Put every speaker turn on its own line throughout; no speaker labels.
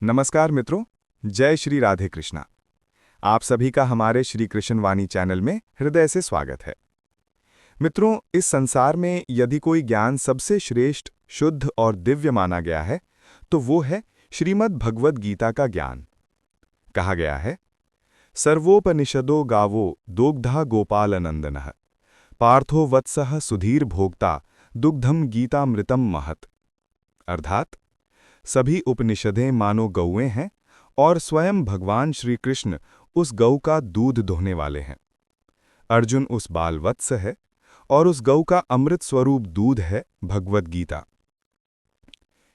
नमस्कार मित्रों, जय श्री राधे कृष्णा। आप सभी का हमारे श्री कृष्ण वाणी चैनल में हृदय से स्वागत है। मित्रों, इस संसार में यदि कोई ज्ञान सबसे श्रेष्ठ, शुद्ध और दिव्य माना गया है तो वो है श्रीमद् भगवद गीता का ज्ञान। कहा गया है, सर्वोपनिषदो गावो दोग्धा गोपालनंदनः पार्थो वत्सः सुधीर भोक्ता दुग्धम गीतामृतम महत्। अर्थात सभी उपनिषदें मानो गौएं हैं और स्वयं भगवान श्री कृष्ण उस गौ का दूध दोहने वाले हैं। अर्जुन उस बाल वत्स है और उस गौ का अमृत स्वरूप दूध है भगवद गीता।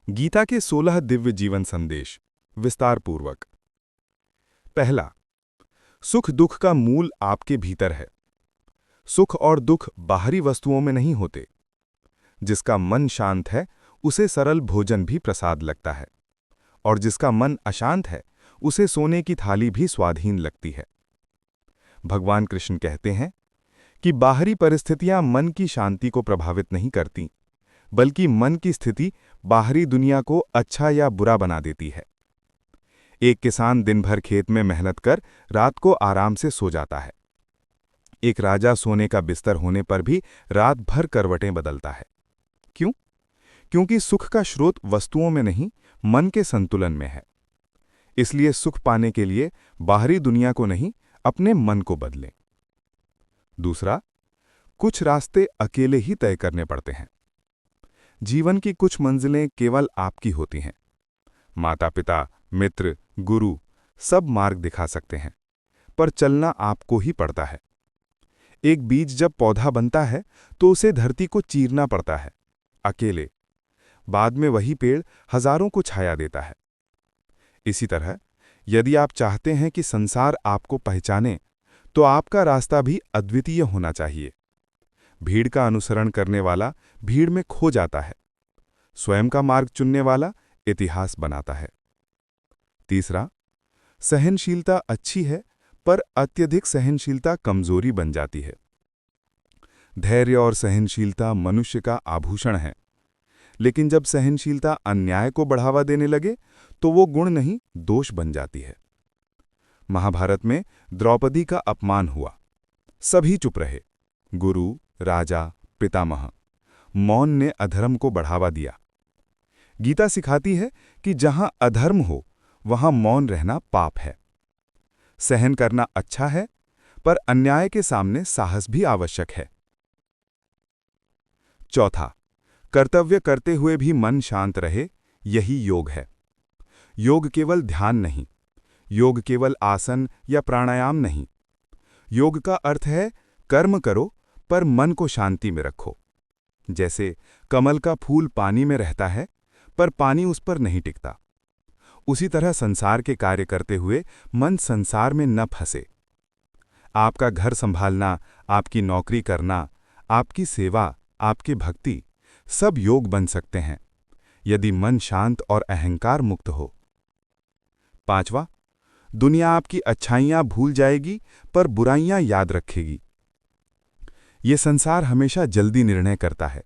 गीता के 16 दिव्य जीवन संदेश विस्तार पूर्वक। पहला, सुख दुख का मूल आपके भीतर है। सुख और दुख बाहरी वस्तुओं में नहीं होते। जिसका मन शांत है उसे सरल भोजन भी प्रसाद लगता है, और जिसका मन अशांत है उसे सोने की थाली भी स्वाधीन लगती है। भगवान कृष्ण कहते हैं कि बाहरी परिस्थितियां मन की शांति को प्रभावित नहीं करती, बल्कि मन की स्थिति बाहरी दुनिया को अच्छा या बुरा बना देती है। एक किसान दिन भर खेत में मेहनत कर रात को आराम से सो जाता है। एक राजा सोने का बिस्तर होने पर भी रात भर करवटें बदलता है। क्यों? क्योंकि सुख का स्रोत वस्तुओं में नहीं, मन के संतुलन में है। इसलिए सुख पाने के लिए बाहरी दुनिया को नहीं, अपने मन को बदलें। दूसरा, कुछ रास्ते अकेले ही तय करने पड़ते हैं। जीवन की कुछ मंजिलें केवल आपकी होती हैं। माता पिता, मित्र, गुरु सब मार्ग दिखा सकते हैं, पर चलना आपको ही पड़ता है। एक बीज जब पौधा बनता है तो उसे धरती को चीरना पड़ता है, अकेले। बाद में वही पेड़ हजारों को छाया देता है। इसी तरह यदि आप चाहते हैं कि संसार आपको पहचाने तो आपका रास्ता भी अद्वितीय होना चाहिए। भीड़ का अनुसरण करने वाला भीड़ में खो जाता है, स्वयं का मार्ग चुनने वाला इतिहास बनाता है। तीसरा, सहनशीलता अच्छी है, पर अत्यधिक सहनशीलता कमजोरी बन जाती है। धैर्य और सहनशीलता मनुष्य का आभूषण है, लेकिन जब सहनशीलता अन्याय को बढ़ावा देने लगे तो वो गुण नहीं, दोष बन जाती है। महाभारत में द्रौपदी का अपमान हुआ, सभी चुप रहे। गुरु, राजा, पितामह, मौन ने अधर्म को बढ़ावा दिया। गीता सिखाती है कि जहां अधर्म हो वहां मौन रहना पाप है। सहन करना अच्छा है, पर अन्याय के सामने साहस भी आवश्यक है। चौथा, कर्तव्य करते हुए भी मन शांत रहे, यही योग है। योग केवल ध्यान नहीं, योग केवल आसन या प्राणायाम नहीं। योग का अर्थ है कर्म करो पर मन को शांति में रखो। जैसे कमल का फूल पानी में रहता है पर पानी उस पर नहीं टिकता, उसी तरह संसार के कार्य करते हुए मन संसार में न फंसे। आपका घर संभालना, आपकी नौकरी करना, आपकी सेवा, आपकी भक्ति सब योग बन सकते हैं यदि मन शांत और अहंकार मुक्त हो। पांचवा, दुनिया आपकी अच्छाइयां भूल जाएगी पर बुराइयां याद रखेगी। ये संसार हमेशा जल्दी निर्णय करता है।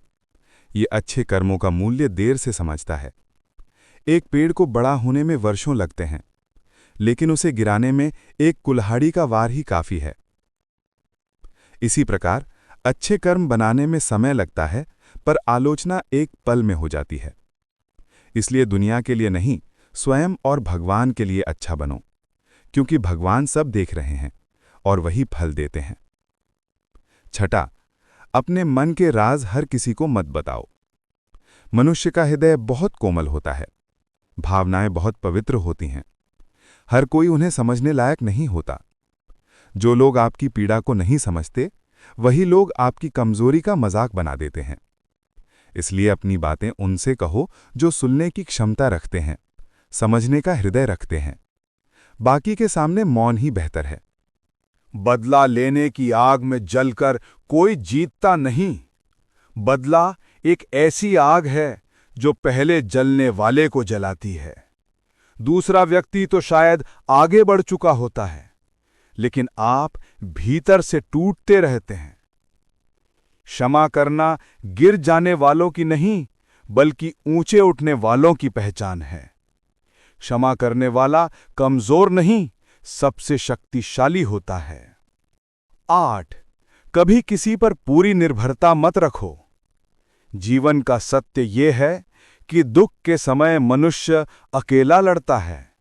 ये अच्छे कर्मों का मूल्य देर से समझता है। एक पेड़ को बड़ा होने में वर्षों लगते हैं, लेकिन उसे गिराने में एक कुल्हाड़ी का वार ही काफी है। इसी प्रकार अच्छे कर्म बनाने में समय लगता है, पर आलोचना एक पल में हो जाती है। इसलिए दुनिया के लिए नहीं, स्वयं और भगवान के लिए अच्छा बनो, क्योंकि भगवान सब देख रहे हैं और वही फल देते हैं। छठा, अपने मन के राज हर किसी को मत बताओ। मनुष्य का हृदय बहुत कोमल होता है, भावनाएं बहुत पवित्र होती हैं। हर कोई उन्हें समझने लायक नहीं होता। जो लोग आपकी पीड़ा को नहीं समझते, वही लोग आपकी कमजोरी का मजाक बना देते हैं। इसलिए अपनी बातें उनसे कहो जो सुनने की क्षमता रखते हैं, समझने का हृदय रखते हैं। बाकी के सामने मौन ही बेहतर है।
बदला लेने की आग में जलकर कोई जीतता नहीं। बदला एक ऐसी आग है जो पहले जलने वाले को जलाती है। दूसरा व्यक्ति तो शायद आगे बढ़ चुका होता है, लेकिन आप भीतर से टूटते रहते हैं। क्षमा करना गिर जाने वालों की नहीं, बल्कि ऊंचे उठने वालों की पहचान है। क्षमा करने वाला कमजोर नहीं, सबसे शक्तिशाली होता है। 8. कभी किसी पर पूरी निर्भरता मत रखो। जीवन का सत्य ये है कि दुख के समय मनुष्य अकेला लड़ता है।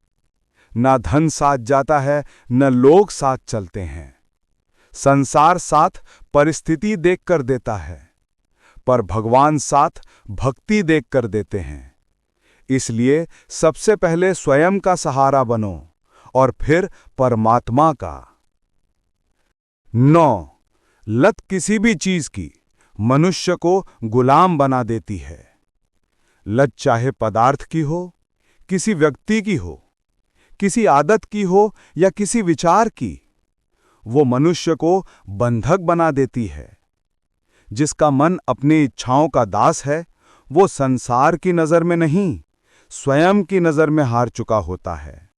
ना धन साथ जाता है, न लोग साथ चलते हैं। संसार साथ परिस्थिति देखकर देता है, पर भगवान साथ भक्ति देखकर देते हैं। इसलिए सबसे पहले स्वयं का सहारा बनो और फिर परमात्मा का। 9. लत किसी भी चीज की मनुष्य को गुलाम बना देती है। लत चाहे पदार्थ की हो, किसी व्यक्ति की हो, किसी आदत की हो या किसी विचार की, वो मनुष्य को बंधक बना देती है। जिसका मन अपनी इच्छाओं का दास है, वो संसार की नजर में नहीं, स्वयं की नजर में हार चुका होता है।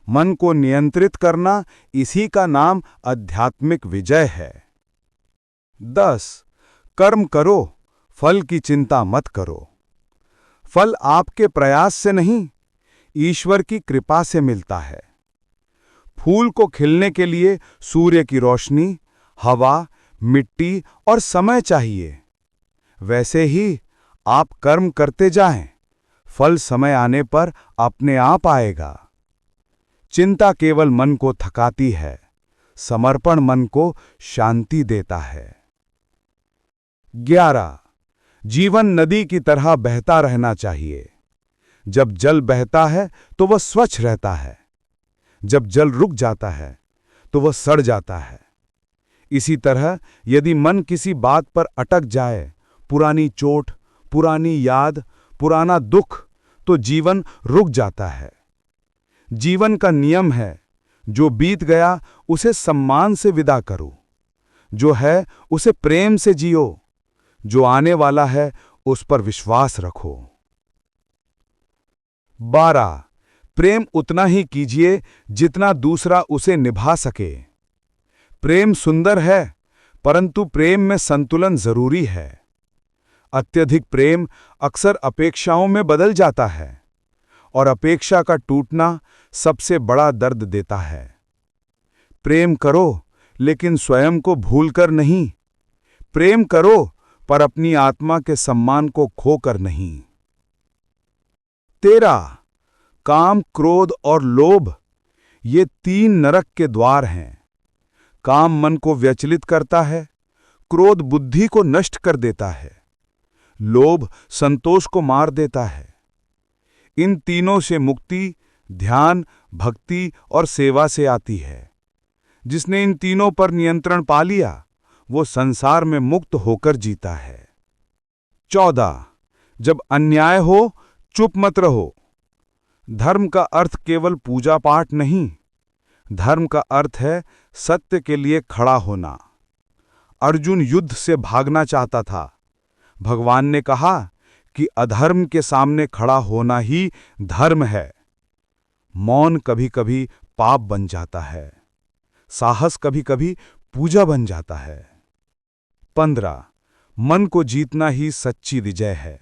मन को नियंत्रित करना, इसी का नाम आध्यात्मिक विजय है। 10. कर्म करो, फल की चिंता मत करो। फल आपके प्रयास से नहीं, ईश्वर की कृपा से मिलता है। फूल को खिलने के लिए सूर्य की रोशनी, हवा, मिट्टी और समय चाहिए। वैसे ही आप कर्म करते जाएं, फल समय आने पर अपने आप आएगा। चिंता केवल मन को थकाती है, समर्पण मन को शांति देता है। 11. जीवन नदी की तरह बहता रहना चाहिए। जब जल बहता है तो वह स्वच्छ रहता है, जब जल रुक जाता है तो वह सड़ जाता है। इसी तरह यदि मन किसी बात पर अटक जाए, पुरानी चोट, पुरानी याद, पुराना दुख, तो जीवन रुक जाता है। जीवन का नियम है, जो बीत गया उसे सम्मान से विदा करो, जो है उसे प्रेम से जियो, जो आने वाला है उस पर विश्वास रखो। 12. प्रेम उतना ही कीजिए जितना दूसरा उसे निभा सके। प्रेम सुंदर है, परंतु प्रेम में संतुलन जरूरी है। अत्यधिक प्रेम अक्सर अपेक्षाओं में बदल जाता है, और अपेक्षा का टूटना सबसे बड़ा दर्द देता है। प्रेम करो, लेकिन स्वयं को भूलकर नहीं। प्रेम करो, पर अपनी आत्मा के सम्मान को खोकर नहीं। 13. काम, क्रोध और लोभ, ये 3 नरक के द्वार हैं। काम मन को व्यचलित करता है, क्रोध बुद्धि को नष्ट कर देता है, लोभ संतोष को मार देता है। इन तीनों से मुक्ति ध्यान, भक्ति और सेवा से आती है। जिसने इन तीनों पर नियंत्रण पा लिया, वो संसार में मुक्त होकर जीता है। 14. जब अन्याय हो, चुप मत रहो। धर्म का अर्थ केवल पूजा पाठ नहीं, धर्म का अर्थ है सत्य के लिए खड़ा होना। अर्जुन युद्ध से भागना चाहता था। भगवान ने कहा कि अधर्म के सामने खड़ा होना ही धर्म है। मौन कभी कभी पाप बन जाता है, साहस कभी कभी पूजा बन जाता है। 15. मन को जीतना ही सच्ची विजय है।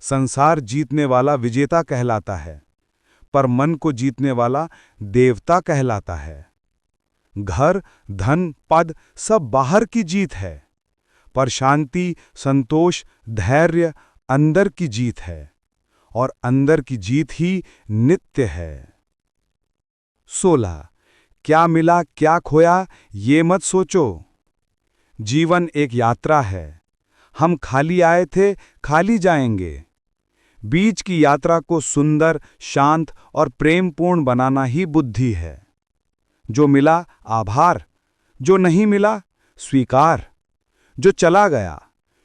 संसार जीतने वाला विजेता कहलाता है, पर मन को जीतने वाला देवता कहलाता है। घर, धन, पद सब बाहर की जीत है, पर शांति, संतोष, धैर्य अंदर की जीत है, और अंदर की जीत ही नित्य है। 16. क्या मिला क्या खोया ये मत सोचो। जीवन एक यात्रा है। हम खाली आए थे, खाली जाएंगे। बीच की यात्रा को सुंदर, शांत और प्रेमपूर्ण बनाना ही बुद्धि है। जो मिला आभार, जो नहीं मिला स्वीकार, जो चला गया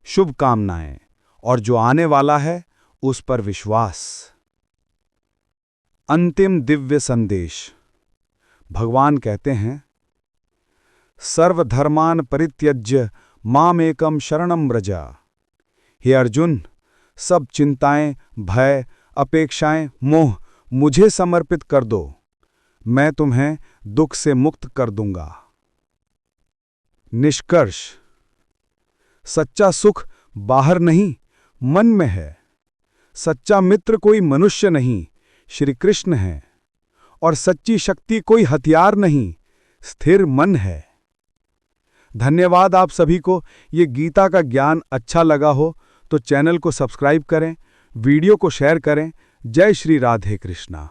शुभकामनाएं, और जो आने वाला है उस पर विश्वास। अंतिम दिव्य संदेश। भगवान कहते हैं, सर्वधर्मान परित्यज्य मामेकम शरणं व्रज। हे अर्जुन, सब चिंताएं, भय, अपेक्षाएं, मोह मुझे समर्पित कर दो, मैं तुम्हें दुख से मुक्त कर दूंगा। निष्कर्ष। सच्चा सुख बाहर नहीं, मन में है। सच्चा मित्र कोई मनुष्य नहीं, श्री कृष्ण हैं और सच्ची शक्ति कोई हथियार नहीं, स्थिर मन है। धन्यवाद आप सभी को। ये गीता का ज्ञान अच्छा लगा हो तो चैनल को सब्सक्राइब करें, वीडियो को शेयर करें। जय श्री राधे कृष्णा।